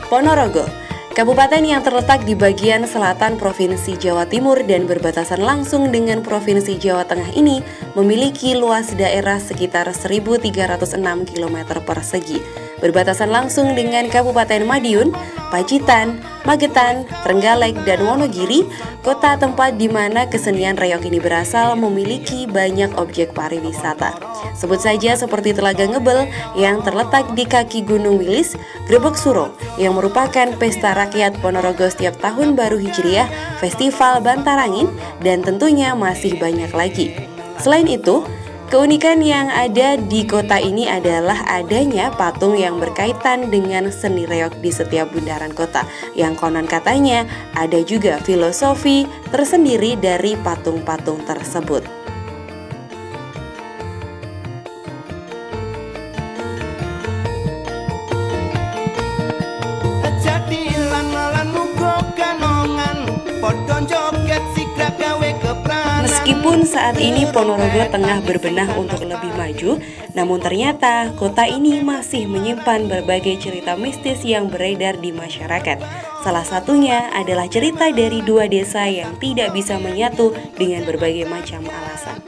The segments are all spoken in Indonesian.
Ponorogo, kabupaten yang terletak di bagian selatan Provinsi Jawa Timur dan berbatasan langsung dengan Provinsi Jawa Tengah ini memiliki luas daerah sekitar 1.306 km persegi. Berbatasan langsung dengan Kabupaten Madiun, Pacitan, Magetan, Trenggalek, dan Wonogiri, kota tempat di mana kesenian reog ini berasal memiliki banyak objek pariwisata. Sebut saja seperti Telaga Ngebel yang terletak di kaki Gunung Wilis, Grebek Suro yang merupakan pesta rakyat Ponorogo setiap tahun baru Hijriah, Festival Bantarangin, dan tentunya masih banyak lagi. Selain itu, keunikan yang ada di kota ini adalah adanya patung yang berkaitan dengan seni reog di setiap bundaran kota, yang konon katanya ada juga filosofi tersendiri dari patung-patung tersebut. Meskipun saat ini Ponorogo tengah berbenah untuk lebih maju, namun ternyata kota ini masih menyimpan berbagai cerita mistis yang beredar di masyarakat. Salah satunya adalah cerita dari dua desa yang tidak bisa menyatu dengan berbagai macam alasan.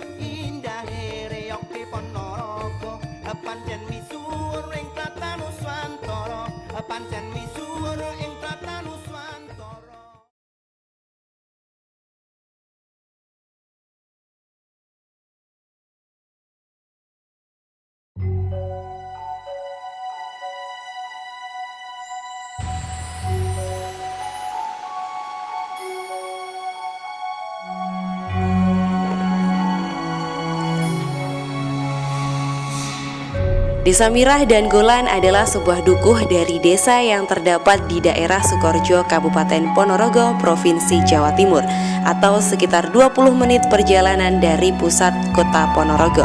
Desa Mirah dan Golan adalah sebuah dukuh dari desa yang terdapat di daerah Sukorejo, Kabupaten Ponorogo, Provinsi Jawa Timur, atau sekitar 20 menit perjalanan dari pusat kota Ponorogo.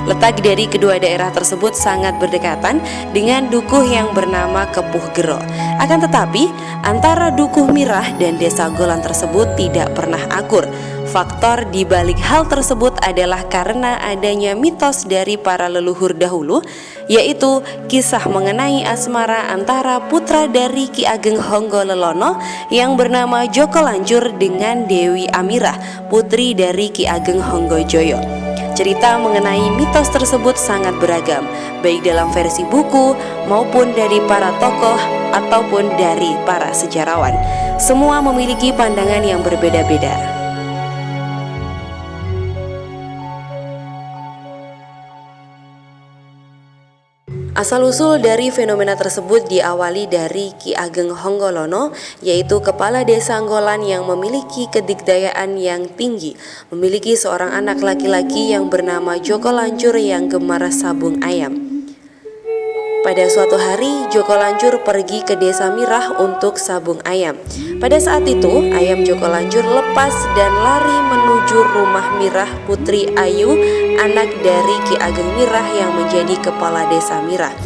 Letak dari kedua daerah tersebut sangat berdekatan dengan dukuh yang bernama Kepuh Gero. Akan tetapi, antara dukuh Mirah dan desa Golan tersebut tidak pernah akur. Faktor di balik hal tersebut adalah karena adanya mitos dari para leluhur dahulu, yaitu kisah mengenai asmara antara putra dari Ki Ageng Honggolelana yang bernama Joko Lanjur dengan Dewi Amirah, putri dari Ki Ageng Honggojoyo. Cerita mengenai mitos tersebut sangat beragam, baik dalam versi buku maupun dari para tokoh ataupun dari para sejarawan. Semua memiliki pandangan yang berbeda-beda. Asal-usul dari fenomena tersebut diawali dari Ki Ageng Honggolono, yaitu kepala desa Nggolan yang memiliki kedikdayaan yang tinggi, memiliki seorang anak laki-laki yang bernama Joko Lanjur yang gemar sabung ayam. Pada suatu hari, Joko Lanjur pergi ke desa Mirah untuk sabung ayam. Pada saat itu, ayam Joko Lanjur lepas dan lari menuju rumah Mirah Putri Ayu, anak dari Ki Ageng Mirah yang menjadi kepala desa Mirah.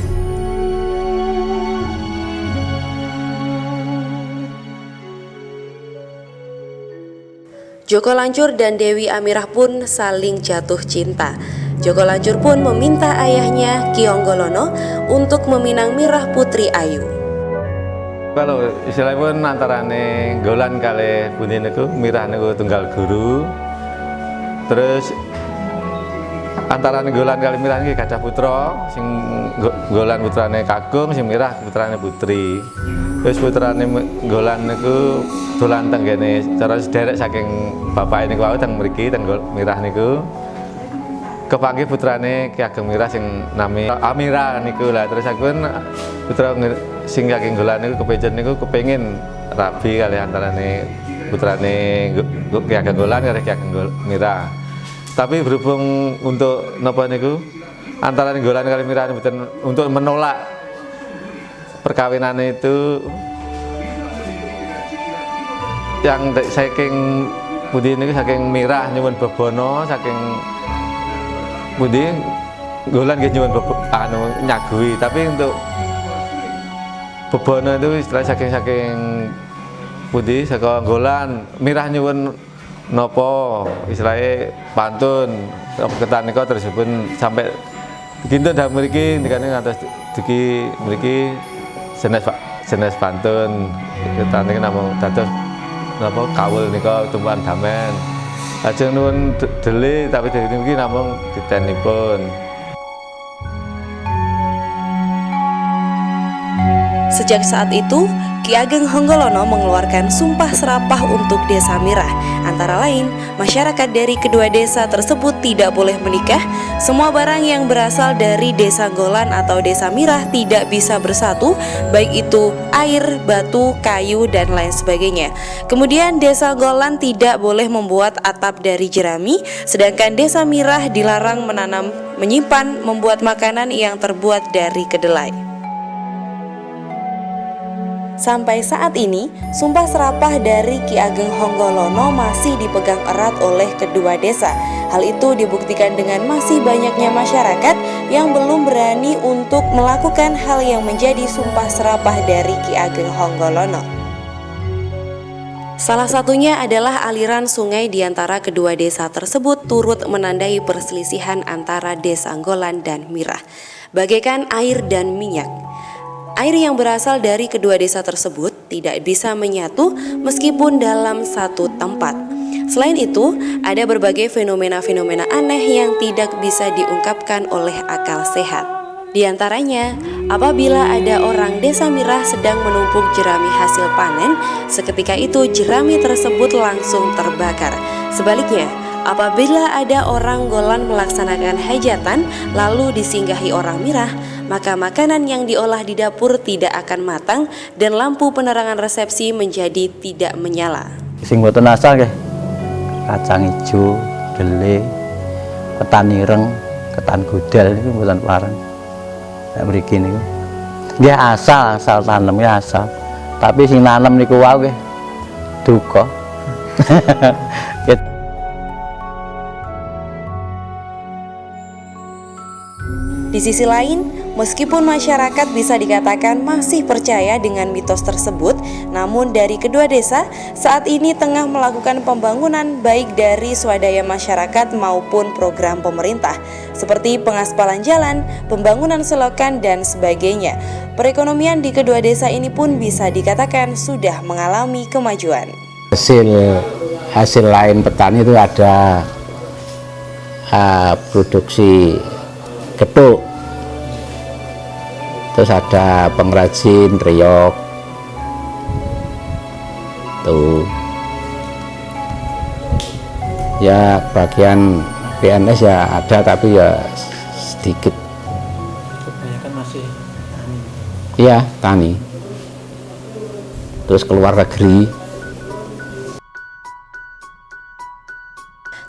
Joko Lanjur dan Dewi Amirah pun saling jatuh cinta. Joko Lanjur pun meminta ayahnya Ki Honggolono untuk meminang Mirah Putri Ayu. Kalau istilahnya pun antarane Golan kali pundi niku Mirah niku tunggal guru. Terus antarane Golan kali Mirah niki gadah putra, sing Golan putrane Kagung, sing Mirah putrane Putri. Terus putrane Golan niku dolan teng kene cara sederek saking bapake niku wau teng mriki teng Mirah niku. Kepanggih putrane Ki Ageng Mirah sing nami Amira niku lah. Terus aku putra sing Ki Ageng Golan niku kepengin rabi kali antarane putrane Ki Ageng Golan karo Ki Ageng Mirah. Tapi berhubung untuk napa niku antarane Golan kali Mirah mboten untuk menolak perkawinan itu yang saking pundi niku saking Mirah nyuwun bebono saking pundi Golan nggih nyuwun nyagui, tapi untuk bebono itu istilah saking pundi saka Golan Mirah nyuwun napa istilahnya pantun ketan nika tersebut sampai kinten dah mriki ndikane ngantos dugi mriki jenis pantun kita niki namung dados napa kawul nika tumpukan damen. Lajeng nuwun dele tapi dene iki namung ditenipun. Sejak saat itu, Ki Ageng Honggolono mengeluarkan sumpah serapah untuk Desa Mirah. Antara lain, masyarakat dari kedua desa tersebut tidak boleh menikah, semua barang yang berasal dari Desa Golan atau Desa Mirah tidak bisa bersatu, baik itu air, batu, kayu, dan lain sebagainya. Kemudian Desa Golan tidak boleh membuat atap dari jerami, sedangkan Desa Mirah dilarang menanam, menyimpan, membuat makanan yang terbuat dari kedelai. Sampai saat ini, sumpah serapah dari Ki Ageng Honggolono masih dipegang erat oleh kedua desa. Hal itu dibuktikan dengan masih banyaknya masyarakat yang belum berani untuk melakukan hal yang menjadi sumpah serapah dari Ki Ageng Honggolono. Salah satunya adalah aliran sungai di antara kedua desa tersebut turut menandai perselisihan antara Desa Golan dan Mirah, bagaikan air dan minyak. Air yang berasal dari kedua desa tersebut tidak bisa menyatu meskipun dalam satu tempat. Selain itu, ada berbagai fenomena-fenomena aneh yang tidak bisa diungkapkan oleh akal sehat. Di antaranya, apabila ada orang Desa Mirah sedang menumpuk jerami hasil panen, seketika itu jerami tersebut langsung terbakar. Sebaliknya, apabila ada orang Golan melaksanakan hajatan lalu disinggahi orang Mirah, maka makanan yang diolah di dapur tidak akan matang dan lampu penerangan resepsi menjadi tidak menyala. Sing mboten asal nggih, kacang ijo, dele, ketan ireng, ketan gudel niku mboten pareng. Nek mriki niku nggih asal tanem ya asal. Tapi sing nanem niku wae nggih duka. Di sisi lain, meskipun masyarakat bisa dikatakan masih percaya dengan mitos tersebut, namun dari kedua desa saat ini tengah melakukan pembangunan baik dari swadaya masyarakat maupun program pemerintah, seperti pengaspalan jalan, pembangunan selokan, dan sebagainya. Perekonomian di kedua desa ini pun bisa dikatakan sudah mengalami kemajuan. Hasil lain petani itu ada produksi getuk, terus ada pengrajin riok tuh ya, bagian PNS ya ada tapi ya sedikit, kebanyakan masih tani. Iya tani, terus keluar negeri.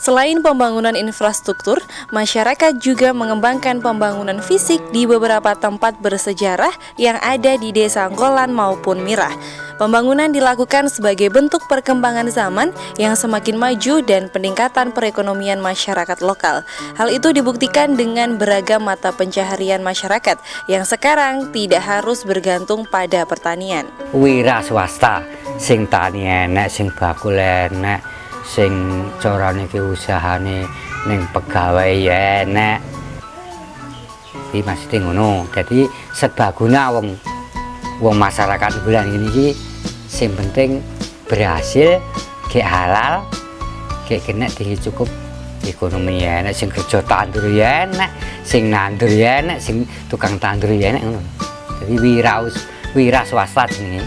Selain pembangunan infrastruktur, masyarakat juga mengembangkan pembangunan fisik di beberapa tempat bersejarah yang ada di Desa Golan maupun Mirah. Pembangunan dilakukan sebagai bentuk perkembangan zaman yang semakin maju dan peningkatan perekonomian masyarakat lokal. Hal itu dibuktikan dengan beragam mata pencaharian masyarakat yang sekarang tidak harus bergantung pada pertanian. Wira swasta, sing tani enek, sing bakul enek, sing carane ki usahane ning pegawai ya enek. Iki maksudnya ngono. Dadi serbaguna wong masyarakat bulan ini ki sing penting berhasil, ge halal, ge kena cukup ekonomi ya enek, sing kerja tandur ya enek, sing nandur ya enek, sing tukang tandur ya enek ngono. Jadi wira swasta jenenge.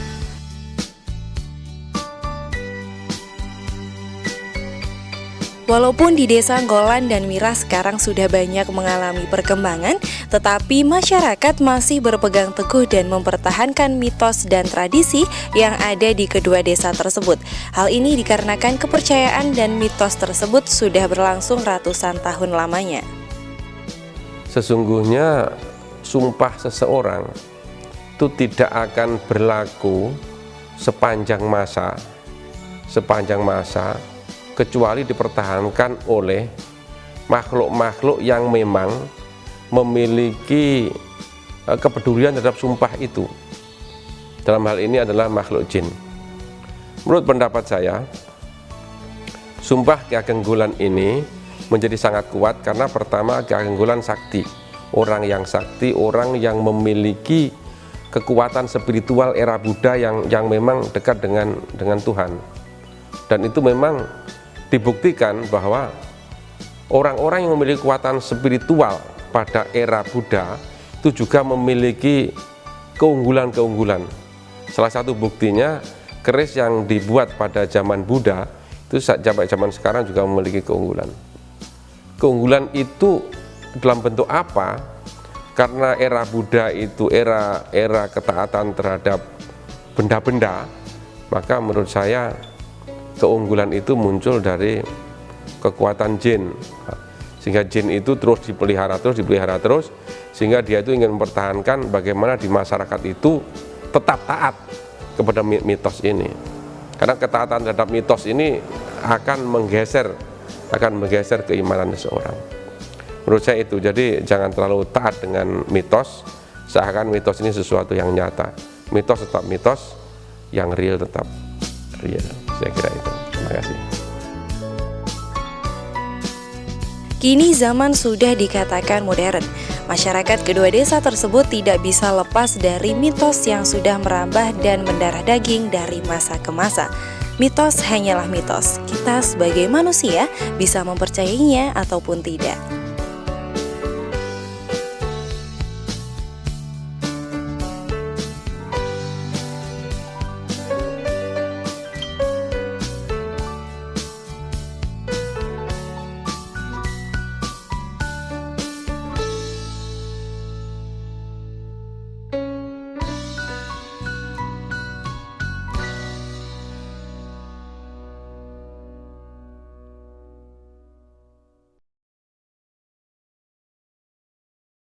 Walaupun di Desa Golan dan Mirah sekarang sudah banyak mengalami perkembangan, tetapi masyarakat masih berpegang teguh dan mempertahankan mitos dan tradisi yang ada di kedua desa tersebut. Hal ini dikarenakan kepercayaan dan mitos tersebut sudah berlangsung ratusan tahun lamanya. Sesungguhnya sumpah seseorang itu tidak akan berlaku sepanjang masa kecuali dipertahankan oleh makhluk-makhluk yang memang memiliki kepedulian terhadap sumpah itu. Dalam hal ini adalah makhluk jin. Menurut pendapat saya, sumpah Ki Ageng Golan ini menjadi sangat kuat karena pertama Ki Ageng Golan sakti, orang yang sakti, orang yang memiliki kekuatan spiritual era Buddha yang memang dekat dengan Tuhan. Dan itu memang dibuktikan bahwa orang-orang yang memiliki kekuatan spiritual pada era Buddha itu juga memiliki keunggulan-keunggulan. Salah satu buktinya keris yang dibuat pada zaman Buddha itu sampai zaman sekarang juga memiliki keunggulan. Keunggulan itu dalam bentuk apa? Karena era Buddha itu era ketaatan terhadap benda-benda, maka menurut saya keunggulan itu muncul dari kekuatan jin, sehingga jin itu terus dipelihara terus, sehingga dia itu ingin mempertahankan bagaimana di masyarakat itu tetap taat kepada mitos ini. Karena ketaatan terhadap mitos ini akan menggeser keimanan seseorang. Menurut saya itu, jadi jangan terlalu taat dengan mitos, seakan mitos ini sesuatu yang nyata. Mitos tetap mitos, yang real tetap real. Saya kira itu. Terima kasih. Kini zaman sudah dikatakan modern. Masyarakat kedua desa tersebut tidak bisa lepas dari mitos yang sudah merambah dan mendarah daging dari masa ke masa. Mitos hanyalah mitos. Kita sebagai manusia bisa mempercayainya ataupun tidak.